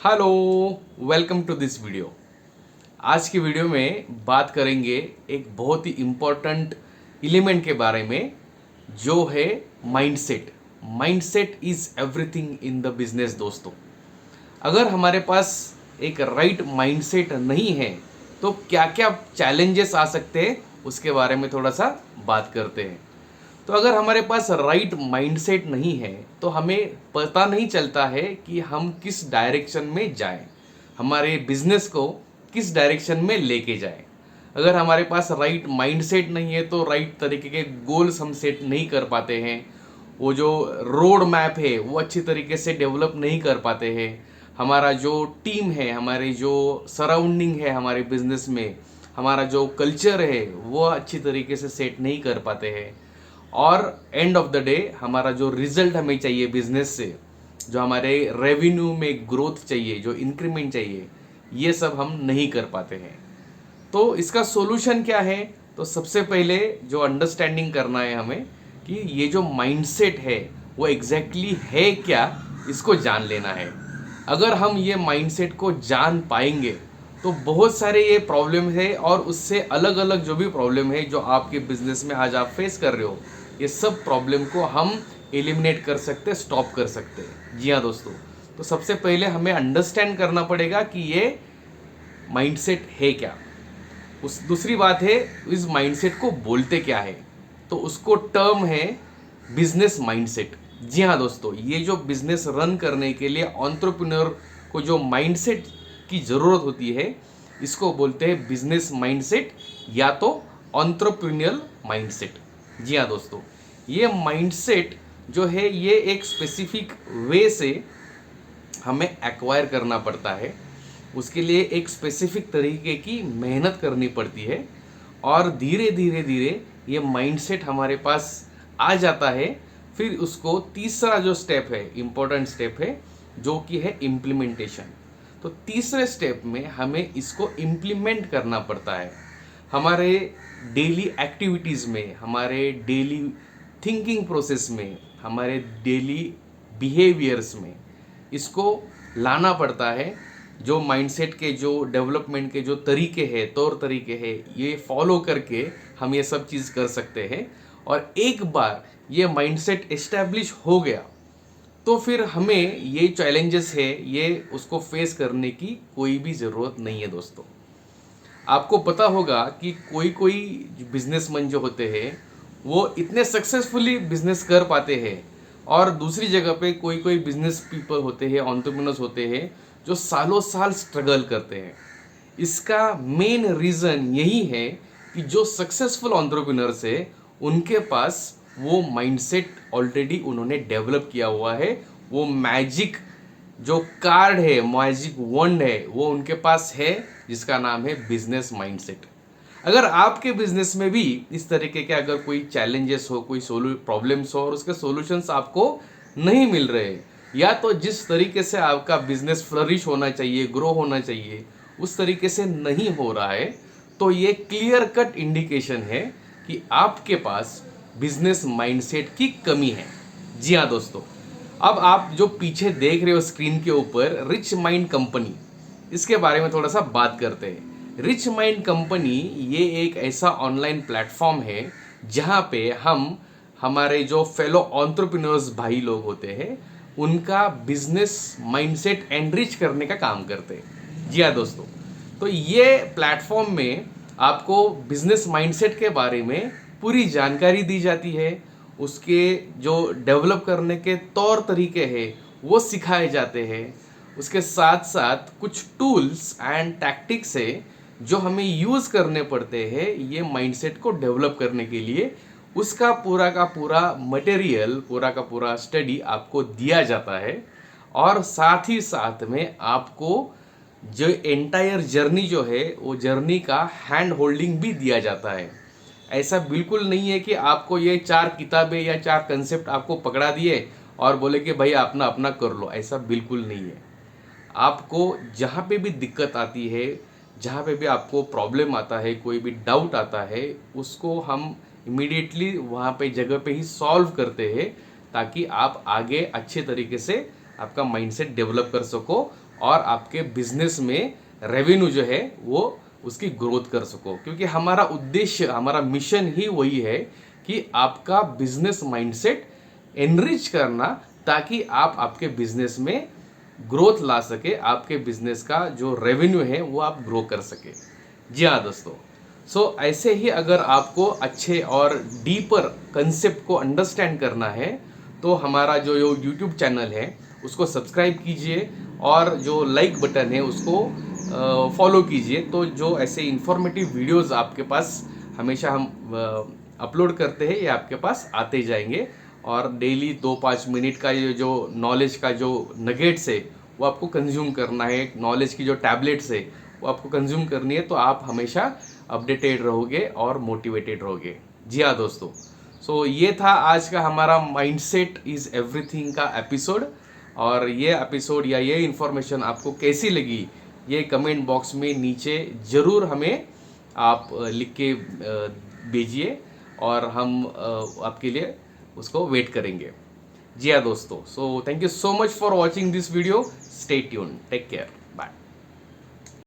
Hello, welcome to this video. आज की video में बात करेंगे एक बहुत ही इम्पोर्टेंट एलिमेंट के बारे में जो है mindset. Mindset is everything in the business दोस्तों। अगर हमारे पास एक राइट माइंडसेट नहीं है तो क्या क्या चैलेंजेस आ सकते हैं उसके बारे में थोड़ा सा बात करते हैं। तो अगर हमारे पास राइट माइंडसेट नहीं है तो हमें पता नहीं चलता है कि हम किस डायरेक्शन में जाएं, हमारे बिजनेस को किस डायरेक्शन में लेके जाएं। अगर हमारे पास राइट माइंडसेट नहीं है तो राइट तरीके के गोल्स हम सेट नहीं कर पाते हैं, वो जो रोड मैप है वो अच्छी तरीके से डेवलप नहीं कर पाते हैं, हमारा जो टीम है, हमारी जो सराउंडिंग है हमारे बिजनेस में, हमारा जो कल्चर है वो अच्छी तरीके से सेट नहीं कर पाते हैं, और एंड ऑफ द डे हमारा जो रिजल्ट हमें चाहिए बिजनेस से, जो हमारे रेवेन्यू में ग्रोथ चाहिए, जो इंक्रीमेंट चाहिए, ये सब हम नहीं कर पाते हैं। तो इसका सॉल्यूशन क्या है? तो सबसे पहले जो अंडरस्टैंडिंग करना है हमें कि ये जो माइंडसेट है वो एग्जैक्टली है क्या, इसको जान लेना है। अगर हम ये माइंडसेट को जान पाएंगे तो बहुत सारे ये प्रॉब्लम है और उससे अलग अलग जो भी प्रॉब्लम है जो आपके बिजनेस में आज आप फेस कर रहे हो, ये सब प्रॉब्लम को हम एलिमिनेट कर सकते, स्टॉप कर सकते हैं। जी हाँ दोस्तों, तो सबसे पहले हमें अंडरस्टैंड करना पड़ेगा कि ये माइंडसेट है क्या। उस दूसरी बात है इस माइंडसेट को बोलते क्या है, तो उसको टर्म है बिजनेस माइंडसेट। जी हाँ दोस्तों, ये जो बिजनेस रन करने के लिए एंटरप्रेन्योर को जो माइंडसेट की ज़रूरत होती है इसको बोलते हैं बिजनेस माइंडसेट या तो एंटरप्रेन्योरल माइंडसेट। जी हाँ दोस्तों, ये माइंडसेट जो है ये एक स्पेसिफिक वे से हमें एक्वायर करना पड़ता है। उसके लिए एक स्पेसिफिक तरीके की मेहनत करनी पड़ती है और धीरे धीरे धीरे ये माइंडसेट हमारे पास आ जाता है। फिर उसको तीसरा जो स्टेप है, इम्पोर्टेंट स्टेप है, जो कि है इम्प्लीमेंटेशन। तो तीसरे स्टेप में हमें इसको इम्प्लीमेंट करना पड़ता है हमारे डेली एक्टिविटीज़ में, हमारे डेली थिंकिंग प्रोसेस में, हमारे डेली बिहेवियर्स में इसको लाना पड़ता है। जो माइंडसेट के जो डेवलपमेंट के जो तरीके हैं, तौर तरीके हैं, ये फॉलो करके हम ये सब चीज़ कर सकते हैं। और एक बार ये माइंडसेट एस्टैब्लिश हो गया तो फिर हमें ये चैलेंजेस है ये उसको फेस करने की कोई भी ज़रूरत नहीं है दोस्तों। आपको पता होगा कि कोई कोई बिजनेसमैन जो होते हैं वो इतने सक्सेसफुली बिजनेस कर पाते हैं, और दूसरी जगह पे कोई कोई बिजनेस पीपल होते हैं, एंटरप्रेन्योर्स होते हैं जो सालों साल स्ट्रगल करते हैं। इसका मेन रीज़न यही है कि जो सक्सेसफुल एंटरप्रेन्योर्स है उनके पास वो माइंडसेट ऑलरेडी उन्होंने डेवलप किया हुआ है। वो मैजिक जो कार्ड है, मैजिक वंड है, वो उनके पास है जिसका नाम है बिजनेस माइंडसेट। अगर आपके बिजनेस में भी इस तरीके के अगर कोई चैलेंजेस हो, कोई प्रॉब्लम्स हो और उसके सॉल्यूशंस आपको नहीं मिल रहे, या तो जिस तरीके से आपका बिजनेस फ्लरिश होना चाहिए, ग्रो होना चाहिए, उस तरीके से नहीं हो रहा है, तो ये क्लियर कट इंडिकेशन है कि आपके पास बिजनेस माइंडसेट की कमी है। जी हाँ दोस्तों, अब आप जो पीछे देख रहे हो स्क्रीन के ऊपर रिच माइंड कंपनी, इसके बारे में थोड़ा सा बात करते हैं। रिच माइंड कंपनी ये एक ऐसा ऑनलाइन प्लेटफॉर्म है जहाँ पे हम हमारे जो फेलो एंटरप्रेन्योर्स भाई लोग होते हैं उनका बिजनेस माइंडसेट एनरिच करने का काम करते हैं। जी हाँ दोस्तों, तो ये प्लेटफॉर्म में आपको बिजनेस माइंडसेट के बारे में पूरी जानकारी दी जाती है, उसके जो डेवलप करने के तौर तरीके हैं वो सिखाए जाते हैं। उसके साथ साथ कुछ टूल्स एंड टैक्टिक्स है जो हमें यूज़ करने पड़ते हैं ये माइंडसेट को डेवलप करने के लिए। उसका पूरा का पूरा मटेरियल, पूरा का पूरा स्टडी आपको दिया जाता है, और साथ ही साथ में आपको जो एंटायर जर्नी जो है वो जर्नी का हैंड होल्डिंग भी दिया जाता है। ऐसा बिल्कुल नहीं है कि आपको ये 4 किताबें या 4 कंसेप्ट आपको पकड़ा दिए और बोले कि भाई अपना अपना कर लो, ऐसा बिल्कुल नहीं है। आपको जहाँ पे भी दिक्कत आती है, जहाँ पे भी आपको प्रॉब्लम आता है, कोई भी डाउट आता है, उसको हम इमीडिएटली वहाँ पे जगह पे ही सॉल्व करते हैं ताकि आप आगे अच्छे तरीके से आपका माइंडसेट डेवलप कर सको और आपके बिजनेस में रेवेन्यू जो है वो उसकी ग्रोथ कर सको। क्योंकि हमारा उद्देश्य, हमारा मिशन ही वही है कि आपका बिजनेस माइंडसेट एनरिच करना, ताकि आप आपके बिजनेस में ग्रोथ ला सके, आपके बिजनेस का जो रेवेन्यू है वो आप ग्रो कर सके। जी हाँ दोस्तों, ऐसे ही अगर आपको अच्छे और डीपर कंसेप्ट को अंडरस्टैंड करना है तो हमारा जो यूट्यूब चैनल है उसको सब्सक्राइब कीजिए और जो लाइक बटन है उसको फॉलो कीजिए। तो जो ऐसे इंफॉर्मेटिव वीडियोस आपके पास हमेशा हम अपलोड करते हैं, ये आपके पास आते जाएंगे। और डेली 2-5 मिनट का ये जो नॉलेज का जो नगेट्स है वो आपको कंज्यूम करना है, नॉलेज की जो टैबलेट्स है वो आपको कंज्यूम करनी है, तो आप हमेशा अपडेटेड रहोगे और मोटिवेटेड रहोगे। जी हाँ दोस्तों, ये था आज का हमारा माइंडसेट इज एवरीथिंग का एपिसोड। और ये एपिसोड या ये इन्फॉर्मेशन आपको कैसी लगी, ये कमेंट बॉक्स में नीचे ज़रूर हमें आप लिख के भेजिए और हम आपके लिए उसको वेट करेंगे। जी हाँ दोस्तों, thank you so much for watching this video. Stay tune, take care.